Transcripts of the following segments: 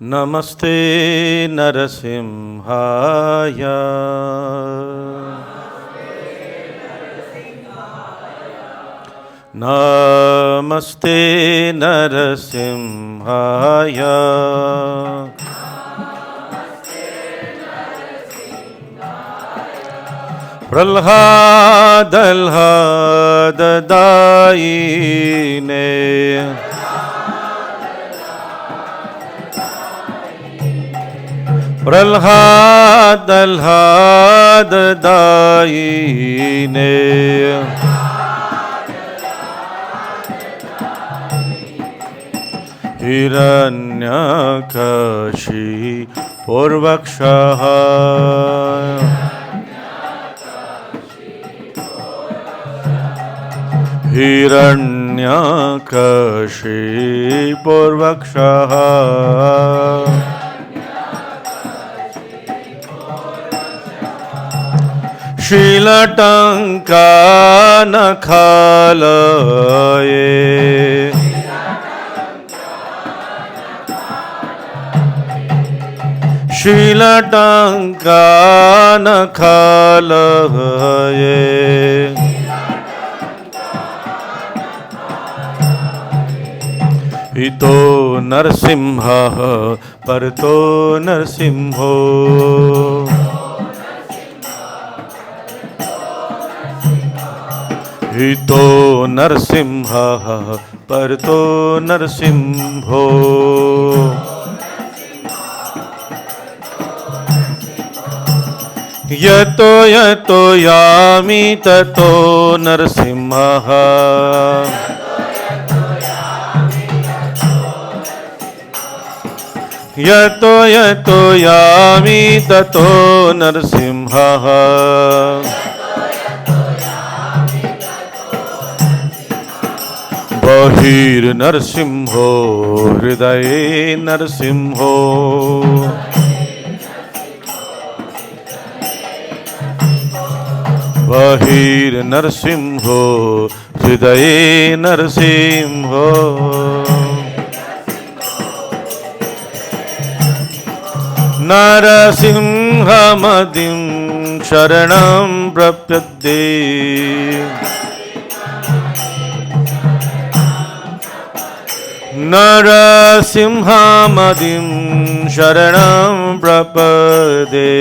नमस्ते नरसिंहाय। नमस्ते नरसिंहाय। प्रह्लाददायिने प्रह्लाददायिने हिरण्यकशिपूर्वक्षः हिरण्यकशिपूर्वक्षः शीलटङ्कानखालये शीलटङ्कानखालये इतो नरसिंहः परतो नरसिंहो इतो नरसिंहः परतो नरसिंहो यतो यतो यामि ततो नरसिंहः यतो यतो यामि ततो नरसिंहः बहिर्नरसिंहो हृदये नरसिंहो बहिर्नरसिंहो हृदये नरसिंहो नरसिंहमदिं शरणं प्रपद्ये नरसिंहमदिं शरणं प्रपद्ये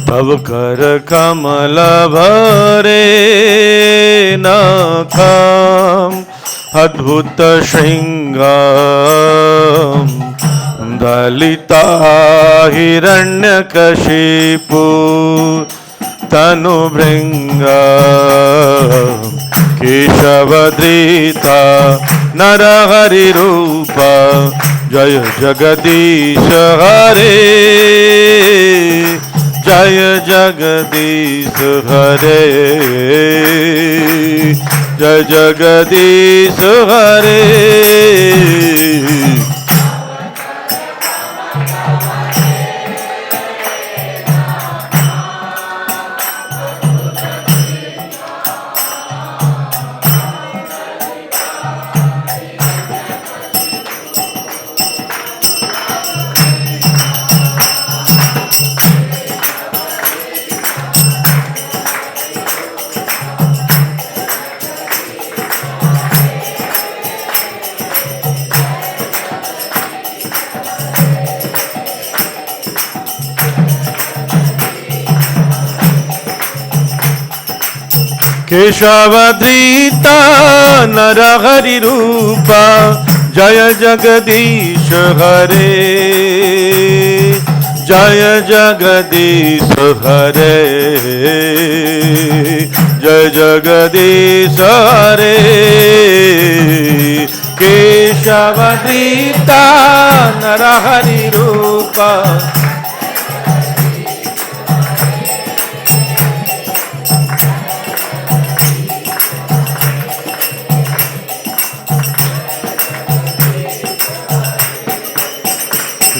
तव करकमलभरे नखम् अद्भुत शृङ्गं दलिता हिरण्यकशिपु तनुभृङ्ग केशवधृता नरहरिरूप जय जगदीश हरे जय जगदीश हरे जय जगदीश हरे केशवधृता नरहरिरूप जय जगदीश हरे जय जगदीश हरे जय जगदीश हरे केशवधृता नरहरिरूप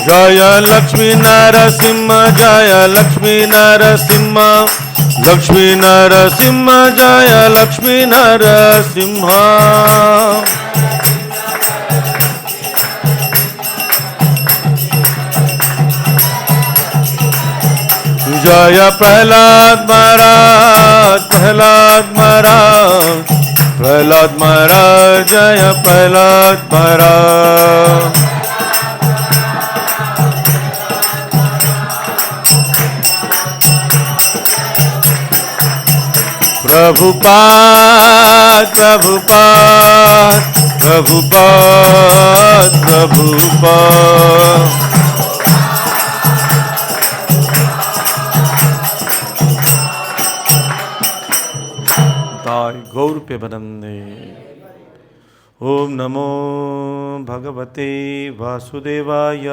जय लक्ष्मी नरसिंह जय लक्ष्मी नरसिंह लक्ष्मी नरसिंह जय लक्ष्मी नरसिंह जय प्रहलाद महाराज प्रहलाद महाराज प्रहलाद महाराज जय प्रहलाद महाराज प्रभुपाद प्रभुपाद प्रभुपाद प्रभुपाद ताय गौर पे बनंदे। ओम नमो भगवते वासुदेवाय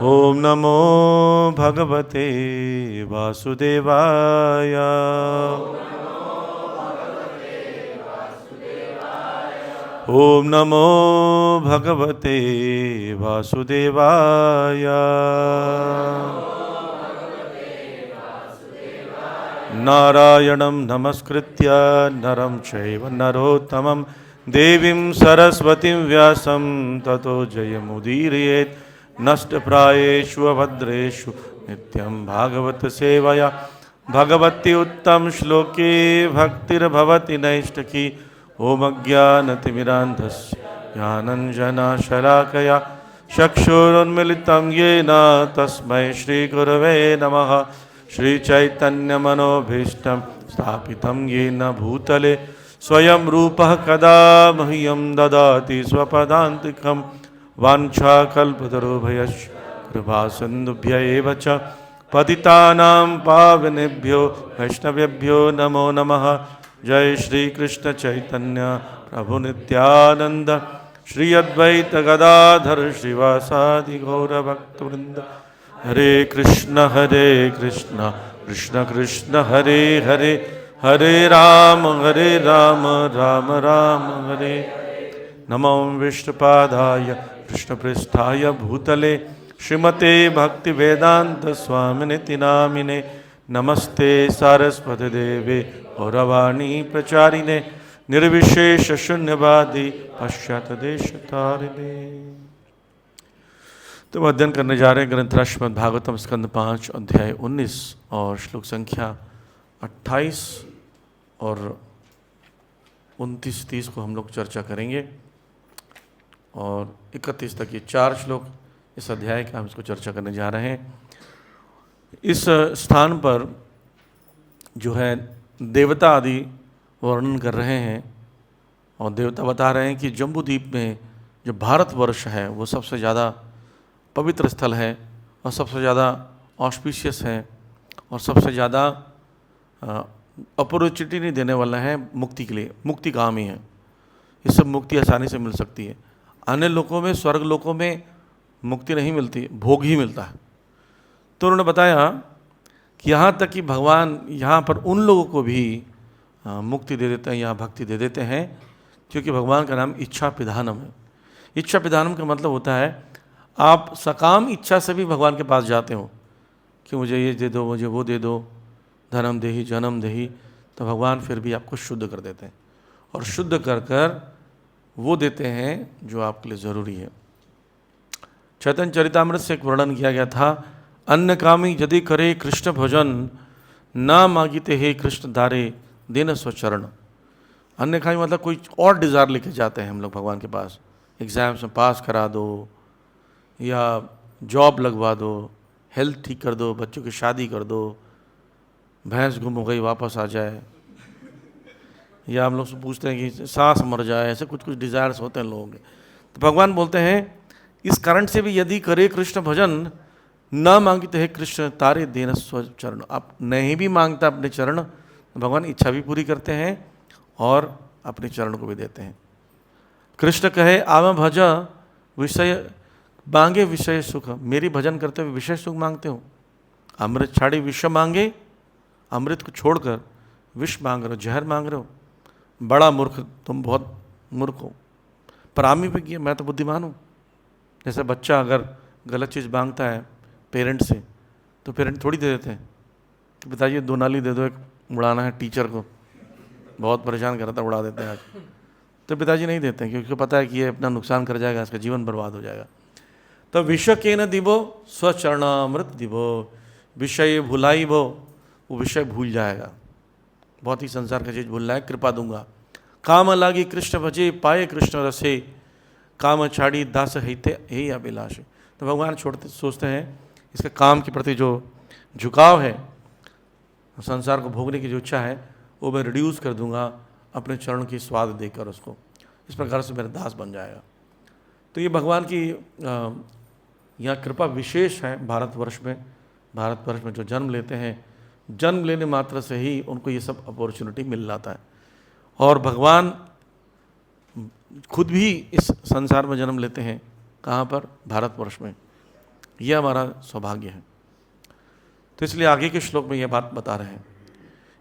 ओम नमो भगवते वासुदेवाय ओम नमो भगवते वासुदेवाय नारायणं नमस्कृत्य नरं चैव नरोत्तमं देवीं सरस्वतीं व्यासं ततो जयमुदीरयेत् नष्टप्रायेषु अभद्रेषु नित्यं भागवत सेवया भगवती उत्तम श्लोके भक्तिर्भवति नैष्टकी ओम अज्ञानतिमिरान्धस्य ज्ञानञ्जनशलाकया चक्षुरुन्मिलितं येन तस्मै श्रीगुरवे नमः। श्रीचैतन्यमनोभीष्टं स्थापितं येन भूतले स्वयं रूपः कदा मह्यं ददाति स्वपदान्तिकं वाञ्छाकल्पतरुभ्यश्च कृपासिन्धुभ्य एव च पतितानां पावनेभ्यो वैष्णवेभ्यो नमो नमः। जय श्री कृष्ण चैतन्य प्रभु नित्यानंद श्री अद्वैत गदाधर श्रीवासादि गौरभक्तवृंद। हरे कृष्ण कृष्ण कृष्ण हरे हरे हरे राम राम राम हरे। नमो विष्णुपादाय कृष्णपृष्ठाय भूतले श्रीमते भक्तिवेदांत स्वामिनिति नामिने। नमस्ते सारस्वती देवे गौरवाणी प्रचारिणे निर्विशेष शून्यवादी पश्चात देशतारिणे। तो हम अध्ययन करने जा रहे हैं ग्रंथ श्रीमद् भागवतम स्कंद 5 अध्याय 19 और श्लोक संख्या 28 और 29-30 को हम लोग चर्चा करेंगे और 31 तक ये 4 श्लोक इस अध्याय का हम इसको चर्चा करने जा रहे हैं। इस स्थान पर जो है देवता आदि वर्णन कर रहे हैं और देवता बता रहे हैं कि जम्बूद्वीप में जो भारतवर्ष है वो सबसे ज़्यादा पवित्र स्थल है और सबसे ज़्यादा ऑस्पिशियस है और सबसे ज़्यादा अपॉर्चुनिटी नहीं देने वाला है मुक्ति के लिए। मुक्ति काम ही है, इस सब मुक्ति आसानी से मिल सकती है। अन्य लोकों में स्वर्ग लोकों में मुक्ति नहीं मिलती, भोग ही मिलता है। तो उन्होंने बताया कि यहाँ तक कि भगवान यहाँ पर उन लोगों को भी मुक्ति दे देते हैं, यहाँ भक्ति दे देते हैं, क्योंकि भगवान का नाम इच्छा पिधानम है। इच्छा पिधानम का मतलब होता है आप सकाम इच्छा से भी भगवान के पास जाते हो कि मुझे ये दे दो, मुझे वो दे दो, धर्म देही जन्म देही, तो भगवान फिर भी आपको शुद्ध कर देते हैं और शुद्ध कर कर वो देते हैं जो आपके लिए ज़रूरी है। चैतन्य चरितामृत से एक वर्णन किया गया था, अन्य कामी यदि करे कृष्ण भजन ना मांगिते हे कृष्ण दारे देन स्वचरण। अन्य कामी मतलब कोई और डिज़ायर लेके जाते हैं हम लोग भगवान के पास, एग्ज़ाम्स में पास करा दो या जॉब लगवा दो, हेल्थ ठीक कर दो, बच्चों की शादी कर दो, भैंस गुम हो गई वापस आ जाए, या हम लोग से पूछते हैं कि सांस मर जाए, ऐसे कुछ कुछ डिज़ायर्स होते हैं लोगों के। तो भगवान बोलते हैं इस कारण से भी यदि करे कृष्ण भजन न मांगते हैं कृष्ण तारे देन स्वचरण। आप नहीं भी मांगता अपने चरण, तो भगवान इच्छा भी पूरी करते हैं और अपने चरण को भी देते हैं। कृष्ण कहे आव भज विषय मांगे विषय सुख। मेरी भजन करते हुए विषय सुख मांगते हो। अमृत छाड़ी विष मांगे, अमृत को छोड़कर विष मांग रहे हो, जहर मांग रहे हो। बड़ा मूर्ख, तुम बहुत मूर्ख हो। पर आमी भी किया, मैं तो बुद्धिमान हूँ। जैसे बच्चा अगर गलत चीज़ मांगता है पेरेंट से, तो पेरेंट थोड़ी दे देते हैं कि पिताजी 2 नाली दे दो, एक उड़ाना है टीचर को, बहुत परेशान कर रहा था, उड़ा देते हैं आज। तो पिताजी नहीं देते हैं क्योंकि पता है कि ये अपना नुकसान कर जाएगा, इसका जीवन बर्बाद हो जाएगा। तो विश्व के न दिवो स्वचरणामृत दिवो, विषय भुलाई वो विषय भूल जाएगा, बहुत ही संसार का चीज़ भूल रहा है, कृपा दूंगा। काम लागी कृष्ण भजे पाए कृष्ण रसे, काम छाड़ी दास हिते हे अभिलाष। तो भगवान छोड़ते सोचते हैं इसके काम के प्रति जो झुकाव है, संसार को भोगने की जो इच्छा है, वो मैं रिड्यूस कर दूंगा अपने चरण की स्वाद देकर उसको, इस प्रकार से मेरा दास बन जाएगा। तो ये भगवान की यहाँ कृपा विशेष है भारतवर्ष में जो जन्म लेते हैं, जन्म लेने मात्र से ही उनको ये सब अपॉर्चुनिटी मिल जाता है। और भगवान खुद भी इस संसार में जन्म लेते हैं, कहाँ पर? भारतवर्ष में। यह हमारा सौभाग्य है। तो इसलिए आगे के श्लोक में यह बात बता रहे हैं,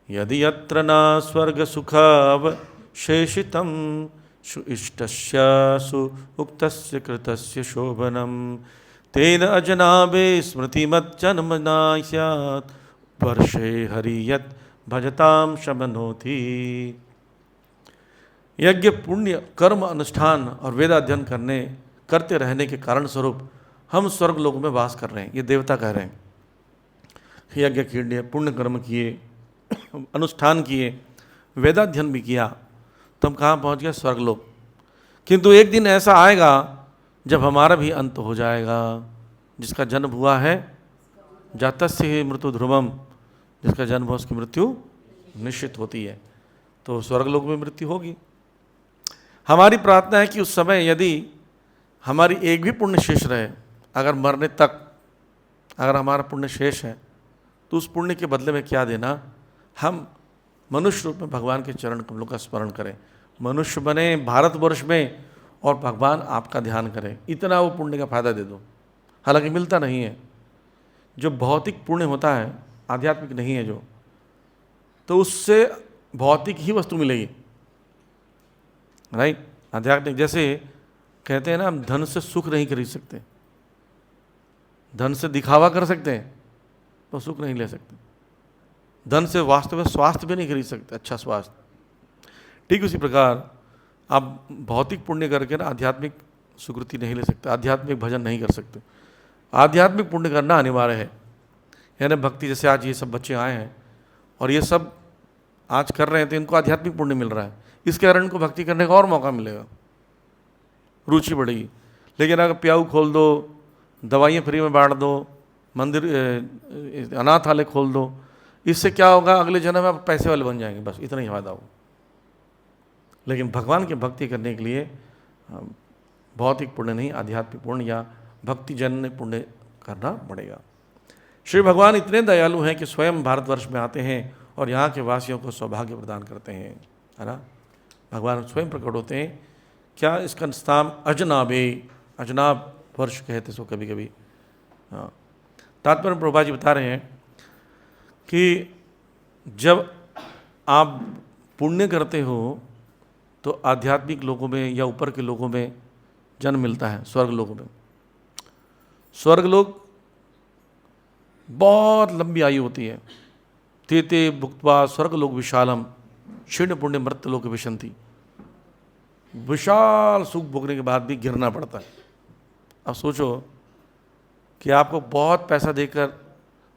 यदि यत्र न स्वर्ग सुखावशेषितं इष्टस्य सुउक्तस्य कृतस्य शोभनम तेन अजनाभे स्मृतिमज्जन्मना स्यात् वर्षे हरियत भजताम शमनोति। यज्ञ, पुण्य, कर्म, अनुष्ठान और वेदाध्ययन करते रहने के कारण स्वरूप हम स्वर्ग लोक में वास कर रहे हैं। ये देवता कह रहे हैं, यज्ञ किए, पुण्य कर्म किए, अनुष्ठान किए, वेदाध्ययन भी किया, तो हम कहाँ पहुँच गए? स्वर्गलोक। किंतु एक दिन ऐसा आएगा जब हमारा भी अंत हो जाएगा। जिसका जन्म हुआ है जातस्य ही मृत्यु ध्रुवम, जिसका जन्म हुआ उसकी मृत्यु निश्चित होती है। तो स्वर्गलोक में मृत्यु होगी। हमारी प्रार्थना है कि उस समय यदि हमारी एक भी पुण्य शेष रहे, अगर मरने तक अगर हमारा पुण्य शेष है, तो उस पुण्य के बदले में क्या देना, हम मनुष्य रूप में भगवान के चरण कमलों का स्मरण करें, मनुष्य बने भारतवर्ष में और भगवान आपका ध्यान करें, इतना वो पुण्य का फायदा दे दो। हालांकि मिलता नहीं है, जो भौतिक पुण्य होता है, आध्यात्मिक नहीं है जो, तो उससे भौतिक ही वस्तु मिलेगी, राइट। आध्यात्मिक, जैसे कहते हैं ना, हम धन से सुख नहीं खरीद सकते, धन से दिखावा कर सकते हैं तो सुख नहीं ले सकते, धन से वास्तव में स्वास्थ्य भी नहीं खरीद सकते, अच्छा स्वास्थ्य। ठीक उसी प्रकार आप भौतिक पुण्य करके ना आध्यात्मिक सुकृति नहीं ले सकते, आध्यात्मिक भजन नहीं कर सकते। आध्यात्मिक पुण्य करना अनिवार्य है। यानी भक्ति, जैसे आज ये सब बच्चे आए हैं और ये सब आज कर रहे हैं, तो इनको आध्यात्मिक पुण्य मिल रहा है, इसके कारण इनको भक्ति करने का और मौका मिलेगा, रुचि बढ़ेगी। लेकिन अगर प्याऊ खोल दो, दवाइयाँ फ्री में बांट दो, मंदिर अनाथालय खोल दो, इससे क्या होगा? अगले जन्म में आप पैसे वाले बन जाएंगे, बस इतना ही फायदा हो। लेकिन भगवान की भक्ति करने के लिए भौतिक पुण्य नहीं, आध्यात्मिक पुण्य या भक्ति जन्य पुण्य करना पड़ेगा। श्री भगवान इतने दयालु हैं कि स्वयं भारतवर्ष में आते हैं और यहाँ के वासियों को सौभाग्य प्रदान करते हैं, है ना। भगवान स्वयं प्रकट होते हैं। क्या इसका नाम अजनाबे, अजनाब वर्ष कहते सो कभी कभी। हाँ, तात्पर्य प्रभुपा जी बता रहे हैं कि जब आप पुण्य करते हो तो आध्यात्मिक लोगों में या ऊपर के लोगों में जन्म मिलता है, स्वर्ग लोगों में। स्वर्ग लोग बहुत लंबी आयु होती है। तेते भुक्त्वा स्वर्ग लोग विशालम क्षीण पुण्य मृत लोक विशंति। विशाल सुख भोगने के बाद भी गिरना पड़ता है। अब सोचो कि आपको बहुत पैसा देकर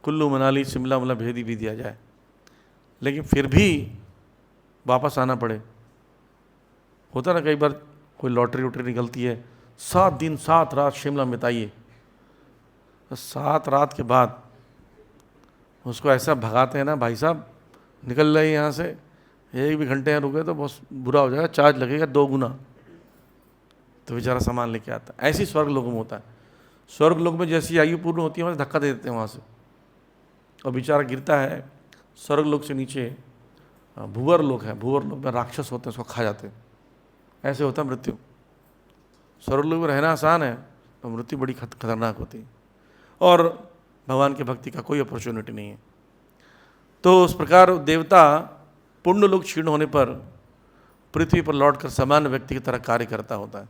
कुल्लू मनाली शिमला मतलब भेदी भी दिया जाए, लेकिन फिर भी वापस आना पड़े। होता ना कई बार कोई लॉटरी वोटरी निकलती है, 7 दिन 7 रात शिमला में बिताइए, तो 7 रात के बाद उसको ऐसा भगाते हैं ना, भाई साहब निकल रहे यहाँ से, एक भी घंटे यहाँ रुके तो बहुत बुरा हो जाएगा, चार्ज लगेगा 2 गुना। तो बेचारा सामान लेके आता है। ऐसी स्वर्ग लोगों में होता है। स्वर्ग लोग में जैसी आयु पूर्ण होती है वहाँ से धक्का दे देते हैं वहाँ से, और बेचारा गिरता है। स्वर्ग लोग से नीचे भूवर लोग हैं, भूवर लोग में राक्षस होते हैं, उसको खा जाते हैं। ऐसे होता है मृत्यु। स्वर्ग लोग में रहना आसान है, तो मृत्यु बड़ी खतरनाक होती है, और भगवान की भक्ति का कोई अपॉर्चुनिटी नहीं है। तो उस प्रकार देवता पुण्य लोग क्षीण होने पर पृथ्वी पर लौटकर सामान्य व्यक्ति की तरह कार्य करता होता है,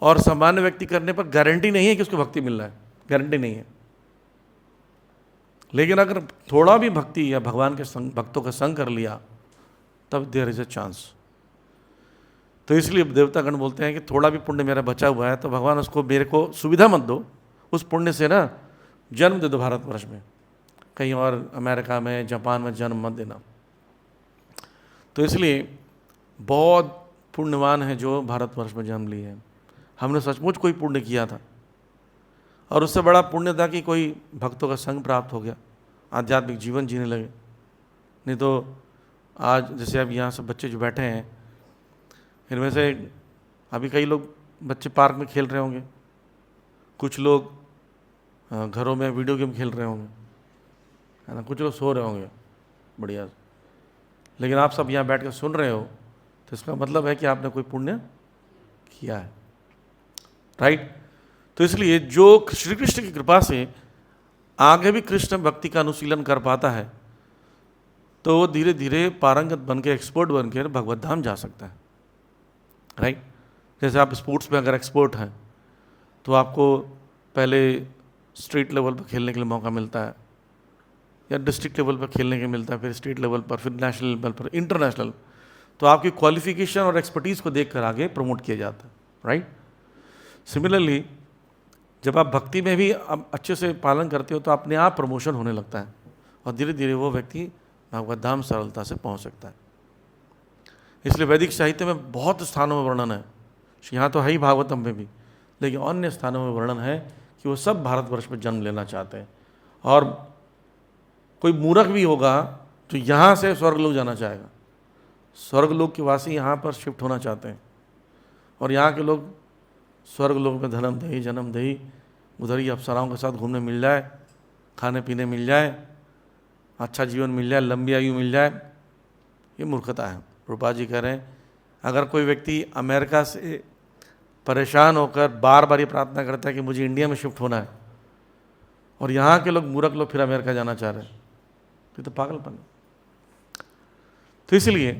और सामान्य व्यक्ति करने पर गारंटी नहीं है कि उसको भक्ति मिल रहा है। गारंटी नहीं है। लेकिन अगर थोड़ा भी भक्ति या भगवान के संग, भक्तों का संग कर लिया, तब देयर इज अ चांस। तो इसलिए देवतागण बोलते हैं कि थोड़ा भी पुण्य मेरा बचा हुआ है तो भगवान उसको, मेरे को सुविधा मत दो, उस पुण्य से ना जन्म दे दो भारतवर्ष में, कहीं और अमेरिका में, जापान में जन्म मत देना। तो इसलिए बहुत पुण्यवान है जो भारतवर्ष में जन्म लिए हैं। हमने सचमुच कोई पुण्य किया था, और उससे बड़ा पुण्य था कि कोई भक्तों का संग प्राप्त हो गया, आध्यात्मिक जीवन जीने लगे। नहीं तो आज जैसे अब यहाँ सब बच्चे जो बैठे हैं, इनमें से अभी कई लोग बच्चे पार्क में खेल रहे होंगे, कुछ लोग घरों में वीडियो गेम खेल रहे होंगे, है ना, कुछ लोग सो रहे होंगे बढ़िया। लेकिन आप सब यहाँ बैठ कर सुन रहे हो, तो इसका मतलब है कि आपने कोई पुण्य किया है, राइट। तो इसलिए जो श्री कृष्ण की कृपा से आगे भी कृष्ण भक्ति का अनुशीलन कर पाता है, तो वो धीरे धीरे पारंगत बन के, एक्सपर्ट बन के भगवत धाम जा सकता है, राइट। जैसे आप स्पोर्ट्स में अगर एक्सपर्ट हैं तो आपको पहले स्टेट लेवल पर खेलने के लिए मौका मिलता है, या डिस्ट्रिक्ट लेवल पर खेलने के मिलता है, फिर स्टेट लेवल पर, फिर नेशनल लेवल पर, इंटरनेशनल। तो आपकी क्वालिफिकेशन और एक्सपर्टीज़ को देखकर आगे प्रमोट किया जाता है, राइट। सिमिलरली जब आप भक्ति में भी आप अच्छे से पालन करते हो तो अपने आप प्रमोशन होने लगता है, और धीरे धीरे वो व्यक्ति भगवत धाम सरलता से पहुंच सकता है। इसलिए वैदिक साहित्य में बहुत स्थानों में वर्णन है, यहाँ तो है ही भागवतम में भी, लेकिन अन्य स्थानों में वर्णन है कि वो सब भारतवर्ष में जन्म लेना चाहते हैं। और कोई मूर्ख भी होगा तो यहाँ से स्वर्गलोक जाना चाहेगा, स्वर्गलोक के वासी यहाँ पर शिफ्ट होना चाहते हैं, और यहाँ के लोग स्वर्गलोक में धर्म दही जन्म दही, उधर ही अप्सराओं के साथ घूमने मिल जाए, खाने पीने मिल जाए, अच्छा जीवन मिल जाए, लंबी आयु मिल जाए, ये मूर्खता है। रूपा जी कह रहे हैं अगर कोई व्यक्ति अमेरिका से परेशान होकर बार बार ये प्रार्थना करता है कि मुझे इंडिया में शिफ्ट होना है, और यहाँ के लोग मूर्ख लोग फिर अमेरिका जाना चाह रहे हैं, तो पागलपन। तो इसलिए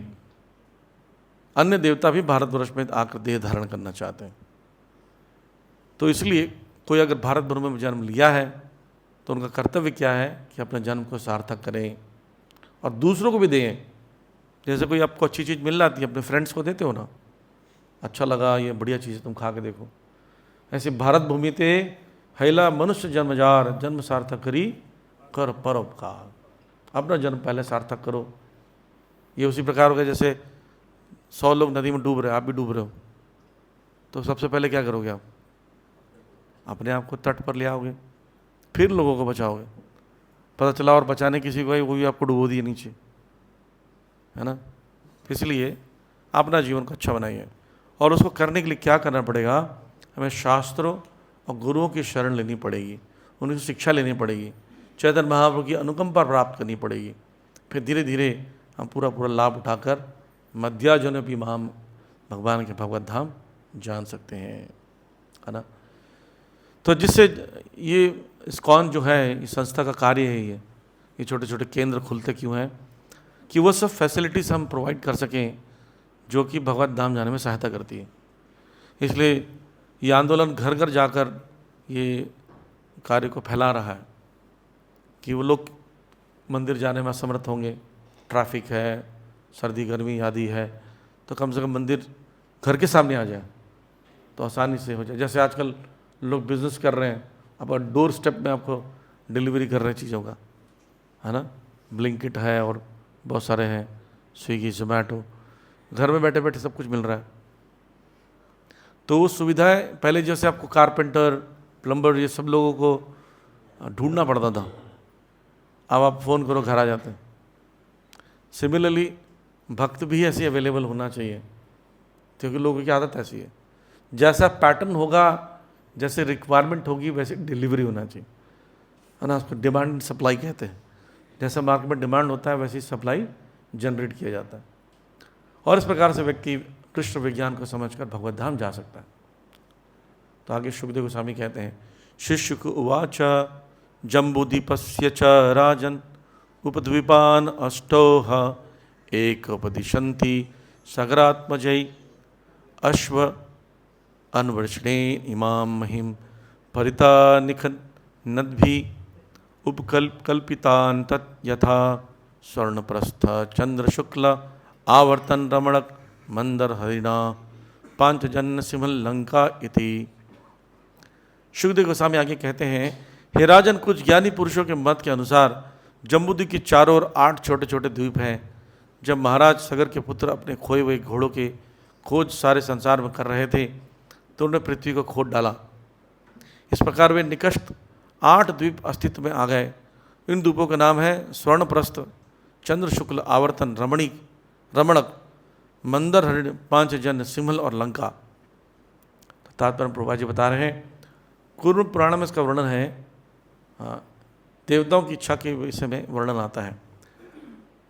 अन्य देवता भी भारतवर्ष में आकर देह धारण करना चाहते हैं। तो इसलिए कोई अगर भारत भर में जन्म लिया है तो उनका कर्तव्य क्या है कि अपने जन्म को सार्थक करें और दूसरों को भी दें। जैसे कोई आपको अच्छी चीज़ मिल जाती है, अपने फ्रेंड्स को देते हो ना, अच्छा लगा, ये बढ़िया चीज़ है, तुम खा के देखो। ऐसे भारत भूमि ते हैला मनुष्य जन्मजार, जन्म सार्थक करी कर परोपकार, अपना जन्म पहले सार्थक करो। ये उसी प्रकार हो गया जैसे 100 लोग नदी में डूब रहे हैं, आप भी डूब रहे हो, तो सबसे पहले क्या करोगे आप? अपने आप को तट पर ले आओगे, फिर लोगों को बचाओगे। पता चला और बचाने किसी को वो भी आपको डुबो दिए नीचे, है ना। इसलिए अपना जीवन को अच्छा बनाइए, और उसको करने के लिए क्या करना पड़ेगा? हमें शास्त्रों और गुरुओं की शरण लेनी पड़ेगी, उनकी शिक्षा लेनी पड़ेगी, चैतन्य महाप्रभु की अनुकंपा प्राप्त करनी पड़ेगी। फिर धीरे धीरे हम पूरा लाभ उठाकर मध्याजनपी महाम भगवान के भगवत धाम जान सकते हैं, है ना। तो जिससे ये इस्कॉन जो है, इस संस्था का कार्य है, ये छोटे छोटे केंद्र खुलते क्यों हैं कि वो सब फैसिलिटीज़ हम प्रोवाइड कर सकें जो कि भगवत धाम जाने में सहायता करती है। इसलिए ये आंदोलन घर घर जाकर ये कार्य को फैला रहा है कि वो लोग मंदिर जाने में असमर्थ होंगे, ट्रैफिक है, सर्दी गर्मी आदि है, तो कम से कम मंदिर घर के सामने आ जाए तो आसानी से हो जाए। जैसे आजकल लोग बिज़नेस कर रहे हैं, अब डोर स्टेप में आपको डिलीवरी कर रहे हैं चीज़ों का, है ना। ब्लिंकिट है और बहुत सारे हैं, स्विगी जोमेटो, घर में बैठे बैठे सब कुछ मिल रहा है। तो वो सुविधाएं पहले जैसे आपको कारपेंटर, प्लम्बर, ये सब लोगों को ढूंढना पड़ता था, अब आप फ़ोन करो घर आ जाते हैं। सिमिलरली भक्त भी ऐसे अवेलेबल होना चाहिए, क्योंकि लोगों की आदत ऐसी है, जैसा पैटर्न होगा, जैसे रिक्वायरमेंट होगी वैसे डिलीवरी होना चाहिए, है ना। उसको डिमांड एंड सप्लाई कहते हैं। जैसा मार्केट में डिमांड होता है वैसी सप्लाई जनरेट किया जाता है, और इस प्रकार से व्यक्ति कृष्ण विज्ञान को समझकर भगवत धाम जा सकता है। तो आगे शुकदेव गोस्वामी कहते हैं, शिष्य को उवाच जम्बूदीपस्य च राजन उपद्वीपान अष्टोह एकपदिशन्ति सगरात्मजै अश्व अन्वर्षणे इमाम महिम परिता निखन नद्भि उपकल्पितान तत् यथा स्वर्णप्रस्थ चंद्र शुक्ल आवर्तन रमणक मंदर हरिणा पांचजन्य सिंहल लंका इति। शुकदेव गोस्वामी आगे कहते हैं, हे राजन, कुछ ज्ञानी पुरुषों के मत के अनुसार जम्बूद्वीप की चारों ओर 8 छोटे छोटे द्वीप हैं। जब महाराज सगर के पुत्र अपने खोए हुए घोड़ों के खोज सारे संसार में कर रहे थे तो उन्होंने पृथ्वी को खोद डाला। इस प्रकार वे निकष्ट 8 द्वीप अस्तित्व में आ गए। इन द्वीपों का नाम है स्वर्णप्रस्थ, चंद्र शुक्ल, आवर्तन, रमणक, मंदर हरिण, पांचजन्य, सिंहल और लंका। तो तात्पर्य प्रभुपाद जी बता रहे हैं, कूर्म पुराण में इसका वर्णन है। देवताओं की इच्छा के विषय में वर्णन आता है।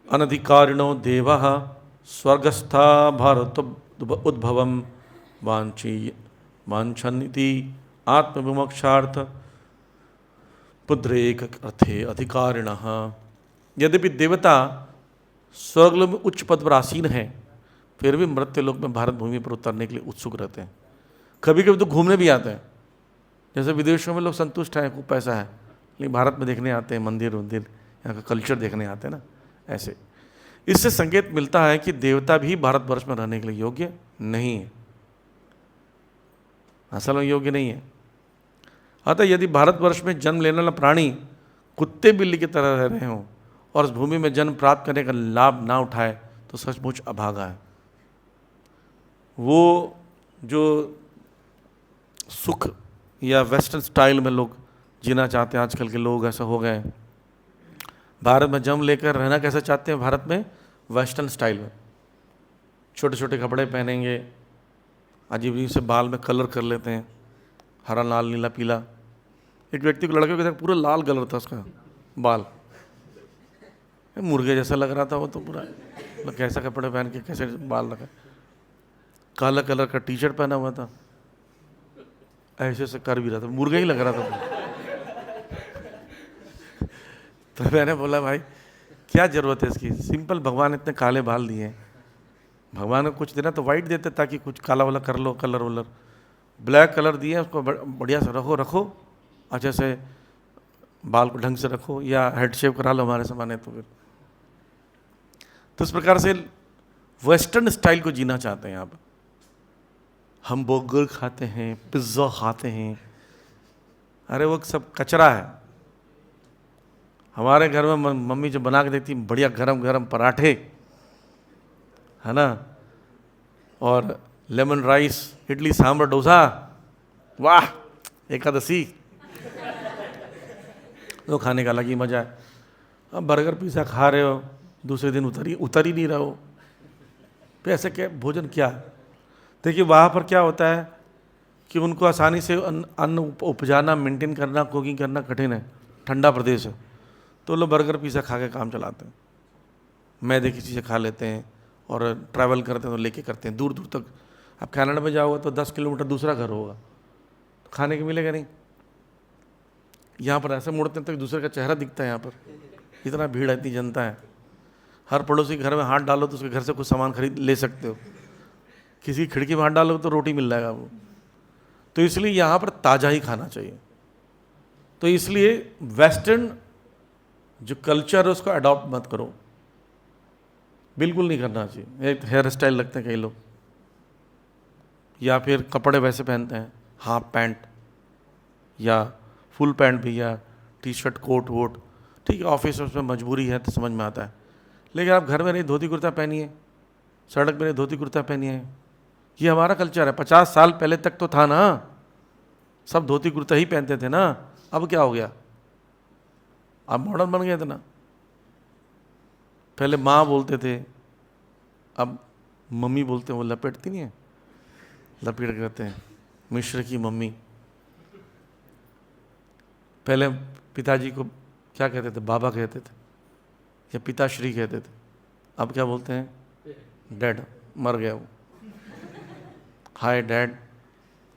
अनधिकारिणो देवः स्वर्गस्था भारत उद्भवम वांछन्ति आत्मविमोक्षार्थ पुद्रेक अर्थे अधिकारिणः। यद्यपि देवता स्वर्गलोक में उच्च पद पर आसीन हैं, फिर भी मर्त्यलोक में भारत भूमि पर उतरने के लिए उत्सुक रहते हैं। कभी कभी तो घूमने भी आते हैं। जैसे विदेशों में लोग संतुष्ट हैं, खूब पैसा है, लेकिन भारत में देखने आते हैं, मंदिर यहाँ का कल्चर देखने आते हैं ना। ऐसे इससे संकेत मिलता है कि देवता भी भारतवर्ष में रहने के लिए योग्य नहीं है, असल में योग्य नहीं है। अतः यदि भारतवर्ष में जन्म लेने वाला प्राणी कुत्ते बिल्ली की तरह रह रहे हों और उस भूमि में जन्म प्राप्त करने का लाभ ना उठाए तो सचमुच अभागा है। वो जो सुख या वेस्टर्न स्टाइल में लोग जीना चाहते हैं, आजकल के लोग ऐसा हो गए। भारत में जन्म लेकर रहना कैसे चाहते हैं? भारत में वेस्टर्न स्टाइल में छोटे छोटे कपड़े पहनेंगे, अजीब अजीब से बाल में कलर कर लेते हैं, हरा, लाल, नीला, पीला। एक व्यक्ति को, लड़के को देखा, पूरा लाल कलर था उसका बाल, मुर्गे जैसा लग रहा था वो तो पूरा। कैसा कपड़े पहन के कैसे बाल लगा, काला कलर का टी शर्ट पहना हुआ था, ऐसे से कर भी रहा था, मुर्गा ही लग रहा था। तो मैंने बोला, भाई क्या ज़रूरत है इसकी? सिंपल, भगवान इतने काले बाल दिए हैं, भगवान को कुछ देना तो वाइट देते ताकि कुछ काला वाला कर लो, कलर वलर। ब्लैक कलर दिए, उसको बढ़िया से रखो, अच्छे से बाल को ढंग से रखो, या हेड शेव करा लो हमारे सामने। तो इस प्रकार से वेस्टर्न स्टाइल को जीना चाहते हैं। यहाँ पर हम बर्गर खाते हैं, पिज्ज़ा खाते हैं, अरे वो सब कचरा है। हमारे घर में मम्मी जो बना के देती बढ़िया गरम गरम पराठे, है ना, और लेमन राइस, इडली, सांभर, डोसा, वाह, एकादशी, तो खाने का अलग ही मजा है। अब बर्गर पिज़्ज़ा खा रहे हो, दूसरे दिन उतर ही नहीं रहे हो, तो ऐसे क्या भोजन क्या? देखिए वहाँ पर क्या होता है कि उनको आसानी से अन्न उपजाना, मेंटेन करना, कुकिंग करना कठिन है, ठंडा प्रदेश है, तो लोग बर्गर पिज़्ज़ा खा के काम चलाते हैं, मैदे की चीज़ें खा लेते हैं, और ट्रैवल करते हैं तो लेके करते हैं दूर दूर तक। अब कनाडा में जाओगे तो 10 किलोमीटर दूसरा घर होगा, तो खाने को मिलेगा नहीं। यहाँ पर ऐसे मुड़ते हैं तो दूसरे का चेहरा दिखता है। यहाँ पर इतना भीड़ है, इतनी जनता है, हर पड़ोसी के घर में हाथ डालो तो उसके घर से कुछ सामान खरीद ले सकते हो, किसी खिड़की में हाथ डालो तो रोटी मिल जाएगा वो। तो इसलिए यहाँ पर ताज़ा ही खाना चाहिए। तो इसलिए वेस्टर्न जो कल्चर है उसको अडॉप्ट मत करो, बिल्कुल नहीं करना चाहिए। एक हेयर स्टाइल रखते हैं कई लोग, या फिर कपड़े वैसे पहनते हैं, हाफ पैंट या फुल पैंट भी, या टी शर्ट, कोट वोट, ठीक है, ऑफिस में मजबूरी है तो समझ में आता है। लेकिन आप घर में नहीं धोती कुर्ता पहनिए, सड़क पर नहीं धोती कुर्ता पहनिए, ये हमारा कल्चर है। 50 साल पहले तक तो था ना, सब धोती कुर्ता ही पहनते थे ना। अब क्या हो गया? अब मॉडर्न बन गए थे ना। पहले माँ बोलते थे, अब मम्मी बोलते हैं। वो लपेटती नहीं है, लपेट कहते हैं, मिश्र की मम्मी। पहले पिताजी को क्या कहते थे? बाबा कहते थे, या पिताश्री कहते थे। अब क्या बोलते हैं? डैड, मर गया वो, हाय डैड,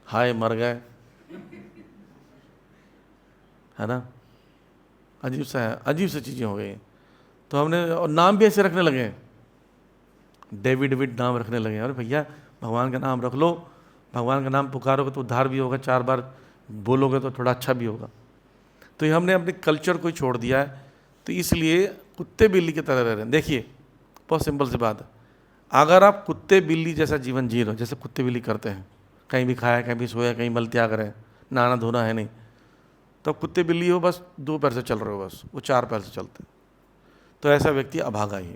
हाय मर गए, है ना। अजीब सा है, अजीब सी चीज़ें हो गई हैं। तो हमने, और नाम भी ऐसे रखने लगे हैं, डेविड नाम रखने लगे हैं। अरे भैया, भगवान का नाम रख लो, भगवान का नाम पुकारोगे तो उद्धार भी होगा, 4 बार बोलोगे तो थोड़ा अच्छा भी होगा। तो ये हमने अपने कल्चर को ही छोड़ दिया है, तो इसलिए कुत्ते बिल्ली की तरह रह रहे हैं। देखिए बहुत सिंपल सी बात है, अगर आप कुत्ते बिल्ली जैसा जीवन जी रहे हो, जैसे कुत्ते बिल्ली करते हैं, कहीं भी खाया, कहीं भी सोया, कहीं मल त्याग रहे हैं, नहाना धोना है नहीं, तो कुत्ते बिल्ली हो, बस 2 पैर से चल रहे हो, बस वो 4 पैर से चलते हैं, तो ऐसा व्यक्ति अभागा ही।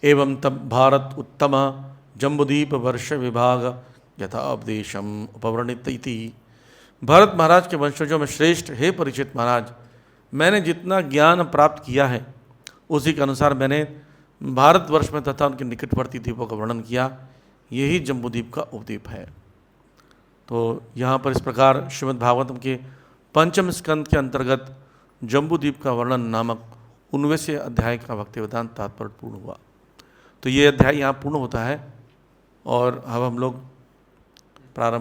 एवं तब भारत उत्तम जम्बुदीप वर्ष विभाग यथा उपदेशम उपवर्णित इति। भरत महाराज के वंशजों में श्रेष्ठ हे परीक्षित महाराज, मैंने जितना ज्ञान प्राप्त किया है उसी के अनुसार मैंने भारतवर्ष में तथा उनके निकटवर्ती द्वीपों का वर्णन किया, यही जम्बूद्वीप का उपद्वीप है। तो यहाँ पर इस प्रकार श्रीमद् भागवतम के 5वें स्कंद के अंतर्गत जम्बूद्वीप का वर्णन नामक 19वें अध्याय का भक्तिवेदांत तात्पर्य पूर्ण हुआ। तो ये अध्याय यहाँ पूर्ण होता है और अब हम लोग